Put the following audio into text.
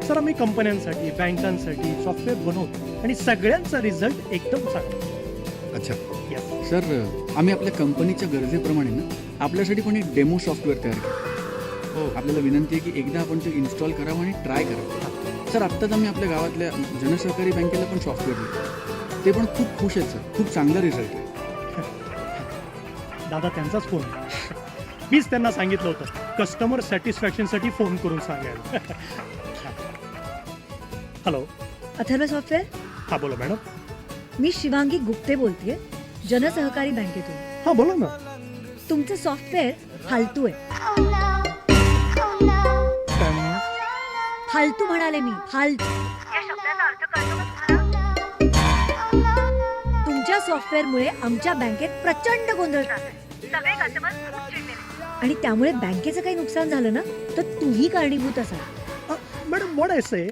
Sir आम्ही कंपन्यांसाठी बँकांसाठी सॉफ्टवेअर बनवतो आणि सगळ्यांचा रिझल्ट एकदम चांगला. अच्छा Yes. सर, आम्ही आपल्या कंपनीच्या गरजेप्रमाणे ना आपल्यासाठी पण एक डेमो सॉफ्टवेअर तयार केलं. हो. आपल्याला विनंती आहे की एकदा आपण ते इन्स्टॉल करावं आणि ट्राय करावं. सर, आत्ताच आम्ही आपल्या गावातल्या जनसहकारी बँकेला पण सॉफ्टवेअर दिलं. ते पण खूप खुश आहेत सर. खूप चांगला रिझल्ट आहे. दादा त्यांचाच फोन. मीच त्यांना सांगितलं होतं कस्टमर सॅटिस्फॅक्शनसाठी फोन करून सांगायला. हॅलो. अथर्व सॉफ्टवेअर. हा बोला मॅडम. मी शिवांगी गुप्ते बोलतेय, जनसहकारी बँकेतून. हा बोला ना. तुमचं सॉफ्टवेअर फालतू आहे. काय म्हणा? फालतू म्हणाले मी, फालतू. तुमच्या सॉफ्टवेअरमुळे आमच्या बँकेत प्रचंड गोंधळ झालाय. सगळे कस्टमर खूप चिडलेले. आणि त्यामुळे बँकेचं काही नुकसान झालं ना तर तूही कारणीभूत असाल. Madam what I say